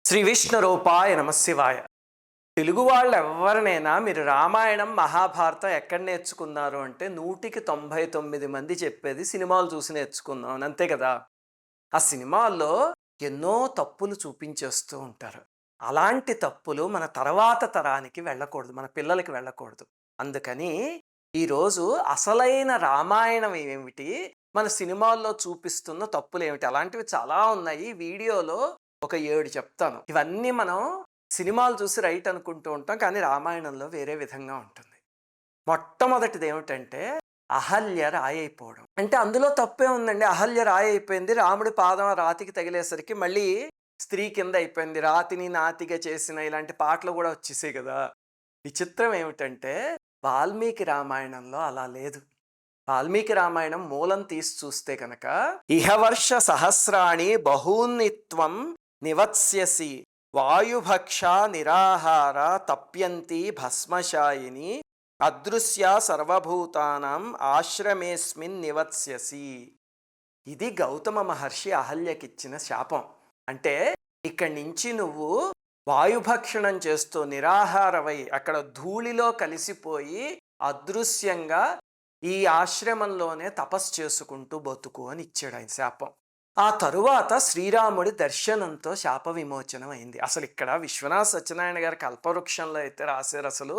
శ్రీ విష్ణు రూపాయ నమశివాయ. తెలుగు వాళ్ళు ఎవరినైనా మీరు రామాయణం మహాభారతం ఎక్కడ నేర్చుకున్నారు అంటే 199 మంది చెప్పేది సినిమాలు చూసి నేర్చుకున్నాం అని, అంతే కదా. ఆ సినిమాల్లో ఎన్నో తప్పులు చూపించేస్తూ ఉంటారు. అలాంటి తప్పులు మన తర్వాత తరానికి వెళ్ళకూడదు, మన పిల్లలకి వెళ్ళకూడదు. అందుకని ఈరోజు అసలైన రామాయణం ఏమిటి, మన సినిమాల్లో చూపిస్తున్న తప్పులు ఏమిటి, అలాంటివి చాలా ఉన్నాయి. ఈ వీడియోలో ఒక 7 చెప్తాను. ఇవన్నీ మనం సినిమాలు చూసి రైట్ అనుకుంటూ ఉంటాం, కానీ రామాయణంలో వేరే విధంగా ఉంటుంది. మొట్టమొదటిది ఏమిటంటే అహల్య రాయి అయిపోవడం. అంటే అందులో తప్పే ఉందండి. అహల్య రాయి అయిపోయింది, రాముడి పాదం రాతికి తగిలేసరికి మళ్ళీ స్త్రీ కింద అయిపోయింది. రాతిని నాతిగా చేసిన ఇలాంటి పాటలు కూడా వచ్చేసాయి కదా. విచిత్రం ఏమిటంటే వాల్మీకి రామాయణంలో అలా లేదు. వాల్మీకి రామాయణం మూలం తీసి చూస్తే కనుక ఇహవర్ష సహస్రాణి బహూన్నిత్వం నివత్స్యసి వాయుభక్ష నిరాహార తప్యంతి భస్మశాయిని అదృశ్య సర్వభూతానాం ఆశ్రమేస్మిన్ నివత్స్యసి. ఇది గౌతమ మహర్షి అహల్యకిచ్చిన శాపం. అంటే ఇక్కడి నుంచి నువ్వు వాయుభక్షణం చేస్తూ నిరాహారవై అక్కడ ధూళిలో కలిసిపోయి అదృశ్యంగా ఈ ఆశ్రమంలోనే తపస్సు చేసుకుంటూ బతుకు అని ఇచ్చాడు ఆయన శాపం. ఆ తరువాత శ్రీరాముడి దర్శనంతో శాప విమోచనం అయింది. అసలు ఇక్కడ విశ్వనాథ సత్యనారాయణ గారి కల్పవృక్షంలో అయితే రాశారు, అసలు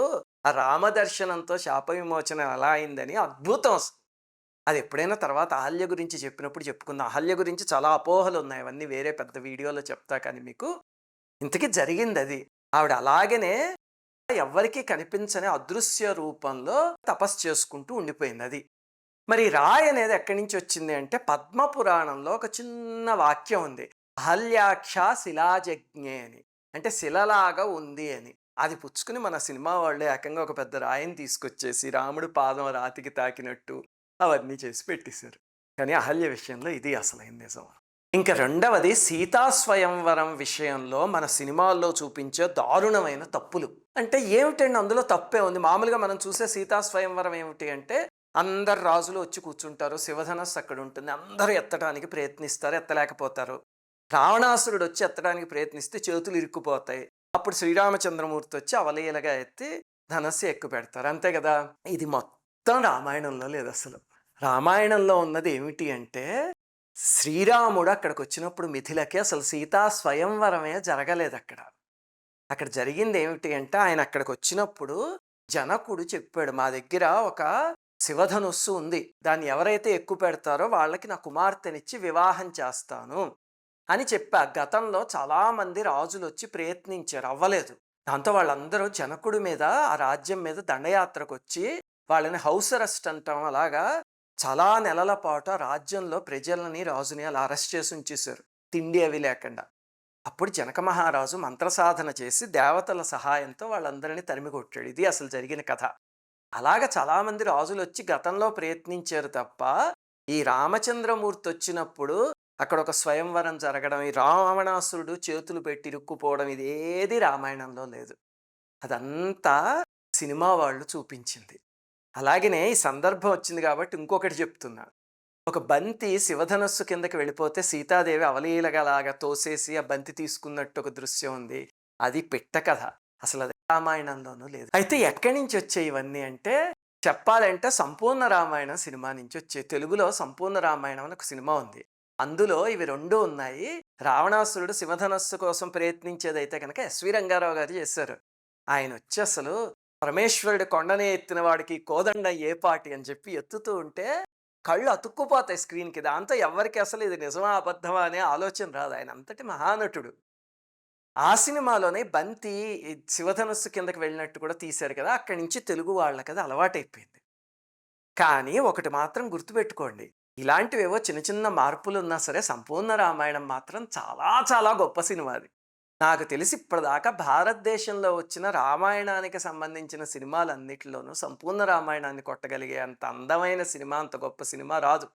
ఆ రామ దర్శనంతో శాప విమోచనం ఎలా అయిందని. అద్భుతం. అది ఎప్పుడైనా తర్వాత అహల్య గురించి చెప్పినప్పుడు చెప్పుకుందాం. అహల్య గురించి చాలా అపోహలు ఉన్నాయి, అవన్నీ వేరే పెద్ద వీడియోలో చెప్తా. కానీ మీకు ఇంతకీ జరిగింది అది. ఆవిడ అలాగనే ఎవ్వరికీ కనిపించని అదృశ్య రూపంలో తపస్సు చేసుకుంటూ ఉండిపోయింది. అది మరి రాయి అనేది ఎక్కడి నుంచి వచ్చింది అంటే పద్మ పురాణంలో ఒక చిన్న వాక్యం ఉంది, అహల్యాక్ష శిలాజజ్ఞే అని. అంటే శిలలాగా ఉంది అని. అది పుచ్చుకుని మన సినిమా వాళ్ళు ఏకంగా ఒక పెద్ద రాయిని తీసుకొచ్చేసి రాముడు పాదం రాతికి తాకినట్టు అవన్నీ చేసి పెట్టేశారు. కానీ అహల్య విషయంలో ఇది అసలైన నిజం. ఇంకా రెండవది సీతా స్వయంవరం విషయంలో మన సినిమాల్లో చూపించే దారుణమైన తప్పులు. అంటే ఏమిటండి అందులో తప్పే ఉంది. మామూలుగా మనం చూసే సీతా స్వయంవరం ఏమిటి అంటే అందరు రాజులు వచ్చి కూర్చుంటారు, శివధనస్సు అక్కడ ఉంటుంది, అందరూ ఎత్తడానికి ప్రయత్నిస్తారు, ఎత్తలేకపోతారు. రావణాసురుడు వచ్చి ఎత్తడానికి ప్రయత్నిస్తే చేతులు ఇరుక్కుపోతాయి. అప్పుడు శ్రీరామచంద్రమూర్తి వచ్చి అవలీలగా ఎత్తి ధనస్సు ఎక్కువ పెడతారు, అంతే కదా. ఇది మొత్తం రామాయణంలో లేదు. అసలు రామాయణంలో ఉన్నది ఏమిటి అంటే శ్రీరాముడు అక్కడికి వచ్చినప్పుడు మిథిలకి అసలు సీతా స్వయంవరమే జరగలేదు. అక్కడ జరిగింది ఏమిటి అంటే ఆయన అక్కడికి వచ్చినప్పుడు జనకుడు చెప్పాడు, మా దగ్గర ఒక శివధనుస్సు ఉంది, దాన్ని ఎవరైతే ఎక్కువ పెడతారో వాళ్ళకి నా కుమార్తెనిచ్చి వివాహం చేస్తాను అని చెప్పా. గతంలో చాలామంది రాజులు వచ్చి ప్రయత్నించారు, అవ్వలేదు. దాంతో వాళ్ళందరూ జనకుడి మీద ఆ రాజ్యం మీద దండయాత్రకు వచ్చి వాళ్ళని హౌస్ అరెస్ట్ అంటాం, అలాగా చాలా నెలల పాటు ఆ రాజ్యంలో ప్రజలని రాజుని అలా అరెస్ట్ చేసి ఉంచేశారు, తిండి అవి లేకుండా. అప్పుడు జనక మహారాజు మంత్రసాధన చేసి దేవతల సహాయంతో వాళ్ళందరినీ తరిమి కొట్టాడు. ఇది అసలు జరిగిన కథ. అలాగ చాలామంది రాజులు వచ్చి గతంలో ప్రయత్నించారు తప్ప ఈ రామచంద్రమూర్తి వచ్చినప్పుడు అక్కడ ఒక స్వయంవరం జరగడం, ఈ రావణాసురుడు చేతులు పెట్టి ఇరుక్కుపోవడం, ఇదేది రామాయణంలో లేదు. అదంతా సినిమా వాళ్ళు చూపించింది. అలాగనే ఈ సందర్భం వచ్చింది కాబట్టి ఇంకొకటి చెప్తున్నా. ఒక బంతి శివధనస్సు కిందకి వెళ్ళిపోతే సీతాదేవి అవలీలగలాగా తోసేసి ఆ బంతి తీసుకున్నట్టు ఒక దృశ్యం ఉంది. అది పిట్ట కథ, అసలు అది రామాయణంలోనూ లేదు. అయితే ఎక్కడి నుంచి వచ్చాయి ఇవన్నీ అంటే చెప్పాలంటే సంపూర్ణ రామాయణం సినిమా నుంచి వచ్చాయి. తెలుగులో సంపూర్ణ రామాయణం అని ఒక సినిమా ఉంది, అందులో ఇవి రెండు ఉన్నాయి. రావణాసురుడు శివధనస్సు కోసం ప్రయత్నించేదైతే కనుక ఎస్వి రంగారావు గారు చేశారు. ఆయన వచ్చి అసలు పరమేశ్వరుడు కొండనే ఎత్తిన వాడికి కోదండ ఏ పాటి అని చెప్పి ఎత్తుతూ ఉంటే కళ్ళు అతుక్కుపోతాయి స్క్రీన్కి. దాంతో ఎవరికి అసలు ఇది నిజమా అబద్ధమా అనే ఆలోచన రాదు. ఆయన అంతటి మహానటుడు. ఆ సినిమాలోనే బంతి శివధనస్సు కిందకి వెళ్ళినట్టు కూడా తీశారు కదా. అక్కడి నుంచి తెలుగు వాళ్ళకి అది అలవాటైపోయింది. కానీ ఒకటి మాత్రం గుర్తుపెట్టుకోండి, ఇలాంటివేవో చిన్న చిన్న మార్పులు ఉన్నా సరే సంపూర్ణ రామాయణం మాత్రం చాలా చాలా గొప్ప సినిమా. అది నాకు తెలిసి ఇప్పటిదాకా భారతదేశంలో వచ్చిన రామాయణానికి సంబంధించిన సినిమాలన్నిటిలోనూ సంపూర్ణ రామాయణాన్ని కొట్టగలిగే అంత అందమైన సినిమా, అంత గొప్ప సినిమా రాదు.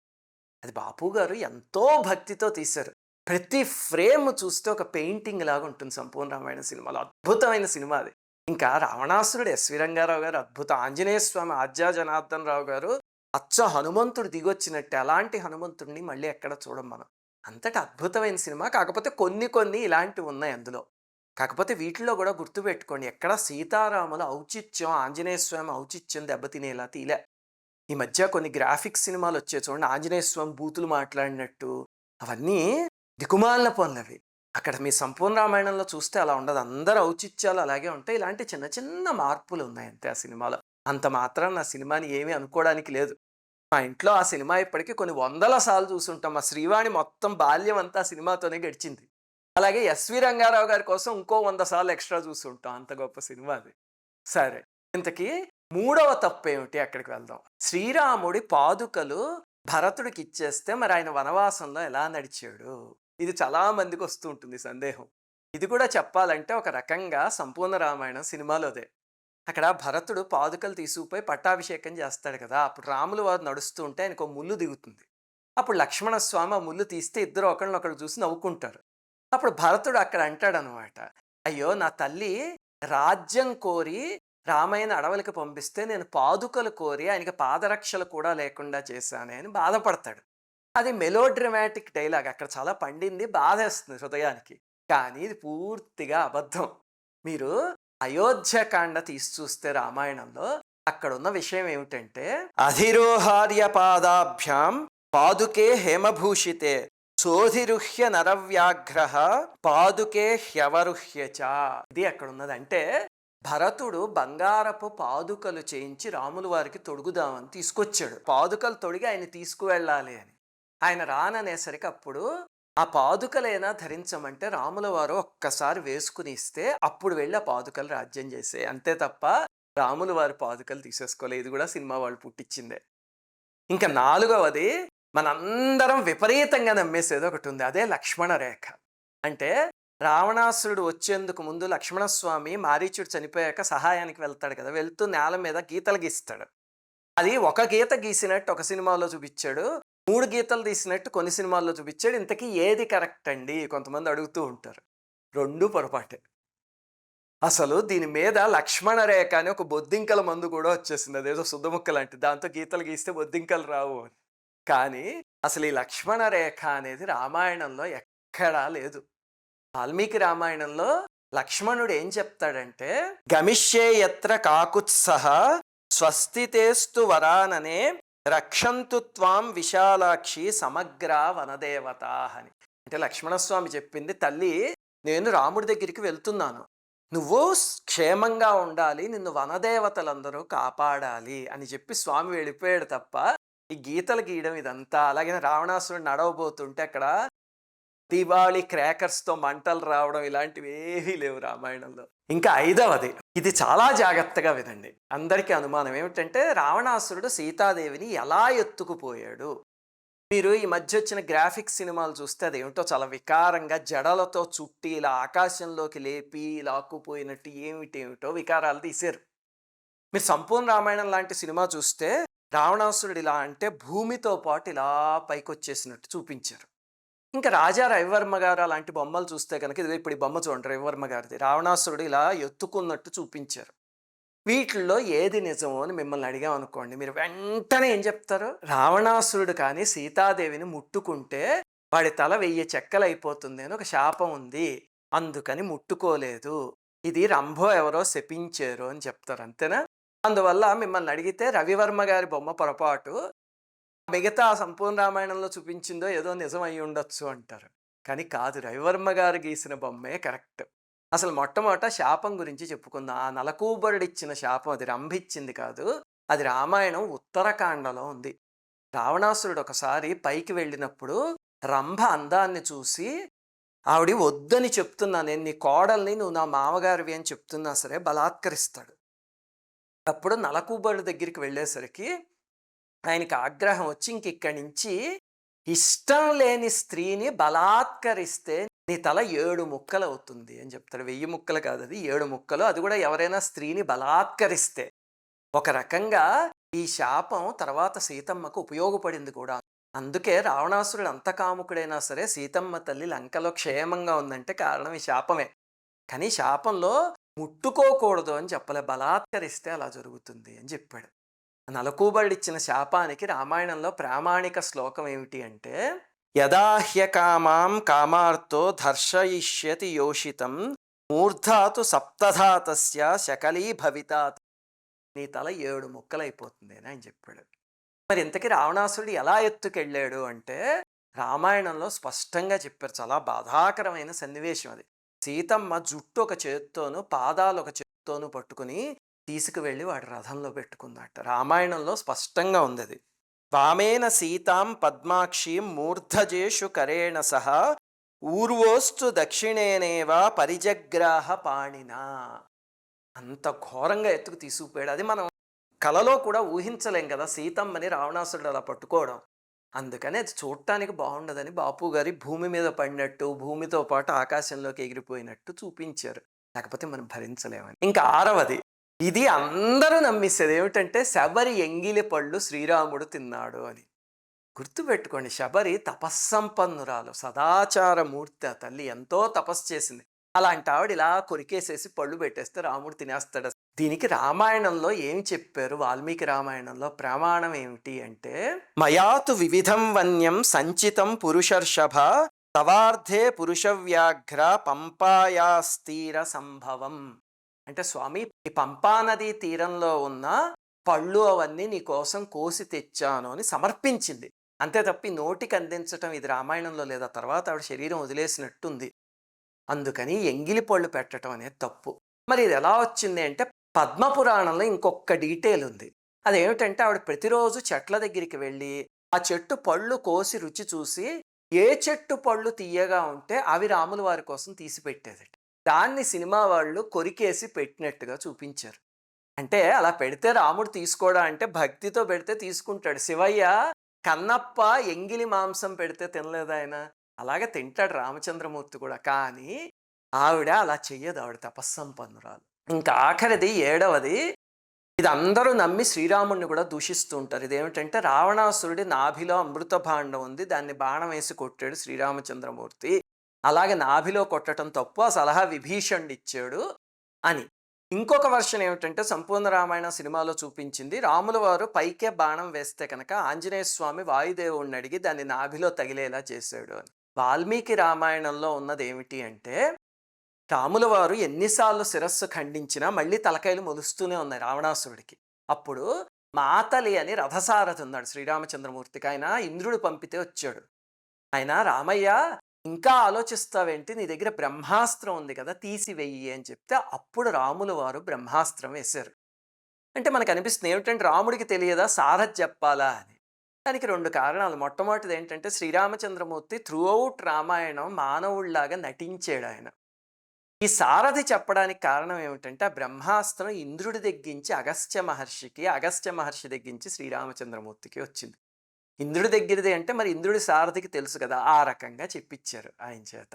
అది బాపు గారు ఎంతో భక్తితో తీశారు. ప్రతి ఫ్రేమ్ చూస్తే ఒక పెయింటింగ్ లాగా ఉంటుంది సంపూర్ణ రామాయణ సినిమాలో. అద్భుతమైన సినిమా అది. ఇంకా రావణాసురుడు ఎస్వి రంగారావు గారు అద్భుతం, ఆంజనేయ స్వామి ఆద్య జనార్దన్ రావు గారు అచ్చ హనుమంతుడు దిగొచ్చినట్టు. అలాంటి హనుమంతుడిని మళ్ళీ ఎక్కడ చూడం మనం. అంతటి అద్భుతమైన సినిమా. కాకపోతే కొన్ని కొన్ని ఇలాంటివి ఉన్నాయి అందులో. కాకపోతే వీటిలో కూడా గుర్తుపెట్టుకోండి, ఎక్కడ సీతారాముల ఔచిత్యం, ఆంజనేయ స్వామి ఔచిత్యం దెబ్బతినేలా తీలే. ఈ మధ్య కొన్ని గ్రాఫిక్స్ సినిమాలు వచ్చాయి చూడండి, ఆంజనేయ స్వామి బూతులు మాట్లాడినట్టు, అవన్నీ దిక్కుమాలిన పనులవి. అక్కడ మీ సంపూర్ణ రామాయణంలో చూస్తే అలా ఉండదు. అందరు ఔచిత్యాలు అలాగే ఉంటాయి. ఇలాంటి చిన్న చిన్న మార్పులు ఉన్నాయి అంతే ఆ సినిమాలో. అంత మాత్రం నా సినిమాని ఏమీ అనుకోవడానికి లేదు. మా ఇంట్లో ఆ సినిమా ఇప్పటికి కొన్ని వందల సార్లు చూసుంటాం. మా శ్రీవాణి మొత్తం బాల్యం అంతా ఆ సినిమాతోనే గడిచింది. అలాగే ఎస్వి రంగారావు గారి కోసం ఇంకో 100 సార్లు ఎక్స్ట్రా చూసుంటాం. అంత గొప్ప సినిమా అది. సరే, ఇంతకీ మూడవ తప్పేమిటి, అక్కడికి వెళ్దాం. శ్రీరాముడి పాదుకలు భరతుడికి ఇచ్చేస్తే మరి ఆయన వనవాసంలో ఎలా నడిచాడు? ఇది చాలా మందికి వస్తూ ఉంటుంది సందేహం. ఇది కూడా చెప్పాలంటే ఒక రకంగా సంపూర్ణ రామాయణం సినిమాలోదే. అక్కడ భరతుడు పాదుకలు తీసుకుపోయి పట్టాభిషేకం చేస్తాడు కదా, అప్పుడు రాములు వారు నడుస్తూ ఉంటే ఆయనకు ముళ్ళు దిగుతుంది. అప్పుడు లక్ష్మణస్వామి ఆ ముళ్ళు తీస్తే ఇద్దరు ఒకళ్ళనొకళ్ళు చూసి నవ్వుకుంటారు. అప్పుడు భరతుడు అక్కడ అంటాడనమాట, అయ్యో నా తల్లి రాజ్యం కోరి రామయ్యని అడవులకి పంపిస్తే నేను పాదుకలు కోరి ఆయనకి పాదరక్షలు కూడా లేకుండా చేశానే అని బాధపడతాడు. అది మెలో డ్రమాటిక్ డైలాగ్, అక్కడ చాలా పండింది, బాధేస్తుంది హృదయానికి. కానీ ఇది పూర్తిగా అబద్ధం. మీరు అయోధ్యకాండ తీసి చూస్తే రామాయణంలో అక్కడున్న విషయం ఏమిటంటే, అధిరోహార్య పాదాభ్యాం పాదుకే హేమభూషితే సోధిరుహ్య నరవ్యాఘ్రః పాదుకే హ్యవరుహ్యచ. ఇది అక్కడ ఉన్నది. అంటే భరతుడు బంగారపు పాదుకలు చేయించి రాములు వారికి తొడుగుదామని తీసుకొచ్చాడు. పాదుకలు తొడిగి ఆయన తీసుకువెళ్ళాలి అని. ఆయన రాననేసరికి అప్పుడు ఆ పాదుకలైనా ధరించమంటే రాముల వారు ఒక్కసారి వేసుకుని ఇస్తే అప్పుడు వెళ్ళి ఆ పాదుకలు రాజ్యం చేసే. అంతే తప్ప రాములు వారి పాదుకలు తీసేసుకోలేదు. ఇది కూడా సినిమా వాళ్ళు పుట్టించిందే. ఇంకా నాలుగవది మనందరం విపరీతంగా నమ్మేసేది ఒకటి ఉంది, అదే లక్ష్మణ రేఖ. అంటే రావణాసురుడు వచ్చేందుకు ముందు లక్ష్మణస్వామి మారీచుడు చనిపోయాక సహాయానికి వెళ్తాడు కదా, వెళ్తూ నేల మీద గీతలు గీస్తాడు. అది ఒక గీత గీసినట్టు ఒక సినిమాలో చూపించాడు, 3 గీతలు తీసినట్టు కొన్ని సినిమాల్లో చూపించాడు. ఇంతకీ ఏది కరెక్ట్ అండి కొంతమంది అడుగుతూ ఉంటారు. 2 పొరపాటే. అసలు దీని మీద లక్ష్మణ రేఖ అని ఒక బొద్దింకల మందు కూడా వచ్చేసింది, అదేదో శుద్ధముక్క లాంటి, దాంతో గీతలు గీస్తే బొద్దింకలు రావు అని. కానీ అసలు ఈ లక్ష్మణ రేఖ అనేది రామాయణంలో ఎక్కడా లేదు. వాల్మీకి రామాయణంలో లక్ష్మణుడు ఏం చెప్తాడంటే, గమిష్యే యత్ర కాకుత్సహ స్వస్తితేస్తు వరాననే రక్షంతు త్వాం విశాలాక్షి సమగ్ర వనదేవత అని. అంటే లక్ష్మణస్వామి చెప్పింది, తల్లి నేను రాముడి దగ్గరికి వెళ్తున్నాను, నువ్వు క్షేమంగా ఉండాలి, నిన్ను వనదేవతలందరూ కాపాడాలి అని చెప్పి స్వామి వెళ్ళిపోయాడు తప్ప ఈ గీతలు గీయడం ఇదంతా. అలాగే రావణాసురుడు నడవబోతుంటే అక్కడ దీపావళి క్రాకర్స్తో మంటలు రావడం ఇలాంటివి ఏవీ లేవు రామాయణంలో. ఇంకా 5వది, ఇది చాలా జాగ్రత్తగా వినండి. అందరికీ అనుమానం ఏమిటంటే రావణాసురుడు సీతాదేవిని ఎలా ఎత్తుకుపోయాడు. మీరు ఈ మధ్య వచ్చిన గ్రాఫిక్స్ సినిమాలు చూస్తే అదేమిటో చాలా వికారంగా జడలతో చుట్టి ఇలా ఆకాశంలోకి లేపి లాక్కుపోయినట్టు ఏమిటేమిటో వికారాలు తీశారు. మీరు సంపూర్ణ రామాయణం లాంటి సినిమా చూస్తే రావణాసురుడు ఇలా అంటే భూమితో పాటు ఇలా పైకొచ్చేసినట్టు చూపించారు. ఇంకా రాజా రవివర్మ గారు అలాంటి బొమ్మలు చూస్తే కనుక, ఇది ఇప్పుడు ఈ బొమ్మ చూడండి రవివర్మ గారిది, రావణాసురుడు ఇలా ఎత్తుకున్నట్టు చూపించారు. వీటిల్లో ఏది నిజమో అని మిమ్మల్ని అడిగాం అనుకోండి, మీరు వెంటనే ఏం చెప్తారు? రావణాసురుడు కానీ సీతాదేవిని ముట్టుకుంటే వాడి తల 1000 చెక్కలు అయిపోతుంది అని ఒక శాపం ఉంది, అందుకని ముట్టుకోలేదు, ఇది రంభో ఎవరో శపించారు అని చెప్తారు. అంతేనా? అందువల్ల మిమ్మల్ని అడిగితే రవివర్మ గారి బొమ్మ పొరపాటు, మిగతా సంపూర్ణ రామాయణంలో చూపించిందో ఏదో నిజం అయి ఉండొచ్చు అంటారు. కానీ కాదు, రవివర్మ గారు గీసిన బొమ్మే కరెక్ట్. అసలు మొట్టమొదట శాపం గురించి చెప్పుకుందాం. ఆ నలకూబరుడు ఇచ్చిన శాపం అది రంభిచ్చింది కాదు, అది రామాయణం ఉత్తరకాండలో ఉంది. రావణాసురుడు ఒకసారి పైకి వెళ్ళినప్పుడు రంభ అందాన్ని చూసి ఆవిడ వద్దని చెప్తున్నా, నేను నీ కోడల్ని, నువ్వు నా మామగారివి అని చెప్తున్నా సరే బలాత్కరిస్తాడు. అప్పుడు నలకూబరుడు దగ్గరికి వెళ్ళేసరికి ఆయనకి ఆగ్రహం వచ్చి ఇంకిక్కడి నుంచి ఇష్టం లేని స్త్రీని బలాత్కరిస్తే నీ తల 7 ముక్కలు అవుతుంది అని చెప్తాడు. 1000 ముక్కలు కాదు, అది 7 ముక్కలు. అది కూడా ఎవరైనా స్త్రీని బలాత్కరిస్తే. ఒక రకంగా ఈ శాపం తర్వాత సీతమ్మకు ఉపయోగపడింది కూడా. అందుకే రావణాసురుడు అంత కాముకుడైనా సరే సీతమ్మ తల్లి లంకలో క్షేమంగా ఉందంటే కారణం ఈ శాపమే. కానీ శాపంలో ముట్టుకోకూడదు అని చెప్పలే, బలాత్కరిస్తే అలా జరుగుతుంది అని చెప్పాడు. నలకూబరుడిచ్చిన శాపానికి రామాయణంలో ప్రామాణిక శ్లోకం ఏమిటి అంటే, యదాహ్యకామాం కామార్తో దర్శయిష్యతి యోషితం మూర్ధాతు సప్తధాతస్య శకలీ భవితా, నీ తల 7 ముక్కలైపోతుంది అని ఆయన చెప్పాడు. మరి ఇంతకీ రావణాసురుడు ఎలా ఎత్తుకెళ్ళాడు అంటే రామాయణంలో స్పష్టంగా చెప్పారు. చాలా బాధాకరమైన సన్నివేశం అది. సీతమ్మ జుట్టు ఒక చేత్తోనూ పాదాలు ఒక చేత్తోనూ పట్టుకుని తీసుకువెళ్ళి వాడి రథంలో పెట్టుకుందట. రామాయణంలో స్పష్టంగా ఉంది అది. వామేన సీతాం పద్మాక్షీం మూర్ధజేషు కరేణ సహ ఊర్వోస్తు దక్షిణేనేవ పరిజగ్రాహ పాణినా. అంత ఘోరంగా ఎత్తుకు తీసుకుపోయాడు. అది మనం కలలో కూడా ఊహించలేం కదా, సీతమ్మని రావణాసురుడు అలా పట్టుకోవడం. అందుకని అది చూడటానికి బాగుండదని బాపు గారి భూమి మీద పడినట్టు భూమితో పాటు ఆకాశంలోకి ఎగిరిపోయినట్టు చూపించారు. లేకపోతే మనం భరించలేమని. ఇంకా 6వది, ఇది అందరూ నమ్మిస్తుంది ఏమిటంటే శబరి ఎంగిలి పళ్ళు శ్రీరాముడు తిన్నాడు అని. గుర్తుపెట్టుకోండి, శబరి తపస్సంపన్నురాలు, సదాచారమూర్తి. ఆ తల్లి ఎంతో తపస్సు చేసింది. అలాంటి ఆవిడ ఇలా కొరికేసేసి పళ్ళు పెట్టేస్తే రాముడు తినేస్తాడు. దీనికి రామాయణంలో ఏం చెప్పారు, వాల్మీకి రామాయణంలో ప్రమాణం ఏమిటి అంటే, మయాతు వివిధం వన్యం సంచితం పురుషర్షభ తవార్థే పురుషవ్యాఘ్ర పంపాయాస్తీర సంభవం. అంటే స్వామి, ఈ పంపానది తీరంలో ఉన్న పళ్ళు అవన్నీ నీ కోసం కోసి తెచ్చాను అని సమర్పించింది. అంతే తప్పి నోటికి అందించటం ఇది రామాయణంలో లేదా. తర్వాత ఆవిడ శరీరం వదిలేసినట్టుంది. అందుకని ఎంగిలి పళ్ళు పెట్టడం అనేది తప్పు. మరి ఇది ఎలా వచ్చింది అంటే పద్మపురాణంలో ఇంకొక డీటెయిల్ ఉంది. అదేమిటంటే ఆవిడ ప్రతిరోజు చెట్ల దగ్గరికి వెళ్ళి ఆ చెట్టు పళ్ళు కోసి రుచి చూసి ఏ చెట్టు పళ్ళు తీయగా ఉంటే అవి రాముల వారి కోసం తీసి పెట్టేది. దాన్ని సినిమా వాళ్ళు కొరికేసి పెట్టినట్టుగా చూపించారు. అంటే అలా పెడితే రాముడు తీసుకోడా అంటే భక్తితో పెడితే తీసుకుంటాడు. శివయ్య కన్నప్ప ఎంగిలి మాంసం పెడితే తినలేదు ఆయన, అలాగే తింటాడు రామచంద్రమూర్తి కూడా. కానీ ఆవిడ అలా చెయ్యదు, ఆవిడ తపస్సంపన్నురాలు. ఇంకా ఆఖరిది 7వది, ఇది అందరూ నమ్మి శ్రీరాముడిని కూడా దూషిస్తూ ఉంటారు. ఇదేమిటంటే రావణాసురుడి నాభిలో అమృత భాండం ఉంది, దాన్ని బాణం వేసి కొట్టాడు శ్రీరామచంద్రమూర్తి. అలాగే నాభిలో కొట్టడం తప్పు, ఆ సలహా విభీషణుడు ఇచ్చాడు అని. ఇంకొక వర్షన్ ఏమిటంటే సంపూర్ణ రామాయణ సినిమాలో చూపించింది, రాముల వారు పైకే బాణం వేస్తే కనుక ఆంజనేయ స్వామి వాయుదేవుడిని అడిగి దాన్ని నాభిలో తగిలేలా చేశాడు అని. వాల్మీకి రామాయణంలో ఉన్నది ఏమిటి అంటే రాముల వారు ఎన్నిసార్లు శిరస్సు ఖండించినా మళ్ళీ తలకాయలు మొలుస్తూనే ఉన్నాయి రావణాసురుడికి. అప్పుడు మాతలి అని రథసారథి ఉన్నాడు శ్రీరామచంద్రమూర్తికి, ఆయన ఇంద్రుడు పంపితే వచ్చాడు. ఆయన రామయ్య ఇంకా ఆలోచిస్తావేంటి, నీ దగ్గర బ్రహ్మాస్త్రం ఉంది కదా, తీసివెయ్యి అని చెప్తే అప్పుడు రాముల వారు బ్రహ్మాస్త్రం వేశారు. అంటే మనకు అనిపిస్తుంది ఏమిటంటే రాముడికి తెలియదా సారథి చెప్పాలా అని. దానికి 2 కారణాలు. మొట్టమొదటిది ఏంటంటే శ్రీరామచంద్రమూర్తి త్రూఅవుట్ రామాయణం మానవుళ్లాగా నటించాడు ఆయన. ఈ సారథి చెప్పడానికి కారణం ఏమిటంటే ఆ బ్రహ్మాస్త్రం ఇంద్రుడి దగ్గరించి అగస్త్య మహర్షికి, అగస్త్య మహర్షి దగ్గరించి శ్రీరామచంద్రమూర్తికి వచ్చింది. ఇంద్రుడి దగ్గరది అంటే మరి ఇంద్రుడి సారథికి తెలుసు కదా, ఆ రకంగా చెప్పించారు ఆయన చేత.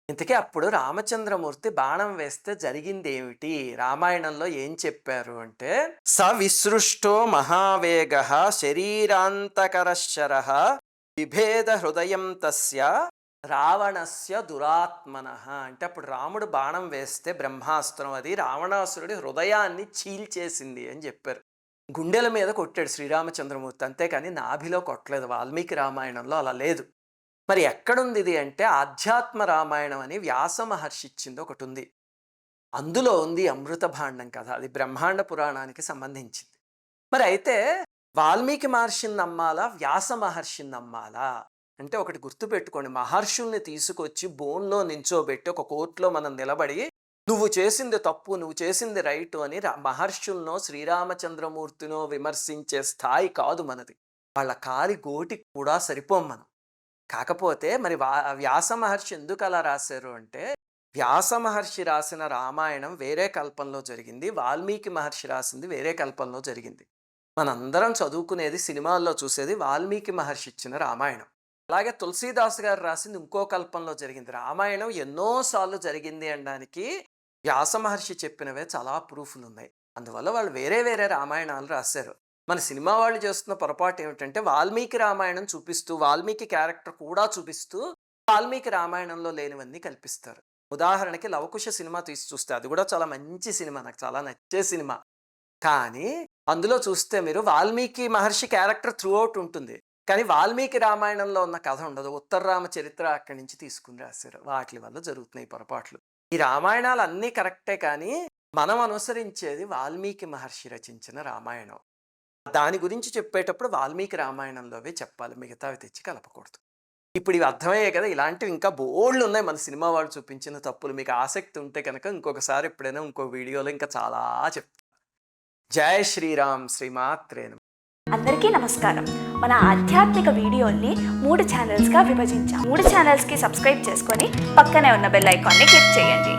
ఇంతకీ అప్పుడు రామచంద్రమూర్తి బాణం వేస్తే జరిగింది ఏమిటి, రామాయణంలో ఏం చెప్పారు అంటే, స విసృష్టో మహావేగ శరీరాంతకరశర విభేద హృదయం తస్య రావణస్య దురాత్మన. అంటే అప్పుడు రాముడు బాణం వేస్తే బ్రహ్మాస్త్రం అది రావణాసురుడి హృదయాన్ని చీల్చేసింది అని చెప్పారు. గుండెల మీద కొట్టాడు శ్రీరామచంద్రమూర్తి, అంతేకాని నాభిలో కొట్టలేదు. వాల్మీకి రామాయణంలో అలా లేదు. మరి ఎక్కడుంది ఇది అంటే ఆధ్యాత్మ రామాయణం అని వ్యాస మహర్షి ఇచ్చింది ఒకటి ఉంది. అందులో ఉంది అమృత భాండం కథ, అది బ్రహ్మాండ పురాణానికి సంబంధించింది. మరి అయితే వాల్మీకి మహర్షిని నమ్మాలా వ్యాస మహర్షిని నమ్మాలా అంటే ఒకటి గుర్తుపెట్టుకోండి, మహర్షుల్ని తీసుకొచ్చి బోన్లో నించోబెట్టి ఒక కోర్టులో మనం నిలబడి నువ్వు చేసింది తప్పు, నువ్వు చేసింది రైటు అని మహర్షులనో శ్రీరామచంద్రమూర్తినో విమర్శించే స్థాయి కాదు మనది. వాళ్ళ కాలి గోటికి కూడా సరిపోం మనం. కాకపోతే మరి వ్యాస మహర్షి ఎందుకు అలా రాశారు అంటే, వ్యాస మహర్షి రాసిన రామాయణం వేరే కల్పంలో జరిగింది, వాల్మీకి మహర్షి రాసింది వేరే కల్పంలో జరిగింది. మనందరం చదువుకునేది సినిమాల్లో చూసేది వాల్మీకి మహర్షి ఇచ్చిన రామాయణం. అలాగే తులసీదాస్ గారు రాసింది ఇంకో కల్పంలో జరిగింది. రామాయణం ఎన్నోసార్లు జరిగింది అనడానికి వ్యాస మహర్షి చెప్పినవే చాలా ప్రూఫ్లు ఉన్నాయి. అందువల్ల వాళ్ళు వేరే వేరే రామాయణాలు రాశారు. మన సినిమా వాళ్ళు చేస్తున్న పొరపాటు ఏమిటంటే వాల్మీకి రామాయణం చూపిస్తూ వాల్మీకి క్యారెక్టర్ కూడా చూపిస్తూ వాల్మీకి రామాయణంలో లేనివన్నీ కల్పిస్తారు. ఉదాహరణకి లవకుశ సినిమా తీసి చూస్తే అది కూడా చాలా మంచి సినిమా, నాకు చాలా నచ్చే సినిమా. కానీ అందులో చూస్తే మీరు వాల్మీకి మహర్షి క్యారెక్టర్ త్రూఅవుట్ ఉంటుంది, కానీ వాల్మీకి రామాయణంలో ఉన్న కథ ఉండదు. ఉత్తర రామ చరిత్ర అక్కడి నుంచి తీసుకుని రాశారు. వాటి వల్ల జరుగుతున్నాయి పొరపాట్లు. ఈ రామాయణాలు అన్నీ కరెక్టే కానీ మనం అనుసరించేది వాల్మీకి మహర్షి రచించిన రామాయణం. దాని గురించి చెప్పేటప్పుడు వాల్మీకి రామాయణంలోవే చెప్పాలి. మిగతావి తెచ్చి కలపకూడదు. ఇప్పుడు ఇవి అర్థమయ్యాయి కదా! ఇలాంటివి ఇంకా బోలెడున్నాయి మన సినిమా వాళ్ళు చూపించిన తప్పులు. మీకు ఆసక్తి ఉంటే కనుక ఇంకొకసారి ఎప్పుడైనా ఇంకో వీడియోలో ఇంకా చాలా చెప్తా. జై శ్రీరామ్. శ్రీమాత్రే నమః. అందరికీ నమస్కారం. మన ఆధ్యాత్మిక వీడియోల్ని 3 ఛానల్స్గా విభజించాం. 3 ఛానల్స్కి సబ్స్క్రైబ్ చేసుకొని పక్కనే ఉన్న బెల్ ఐకాన్ని క్లిక్ చేయండి.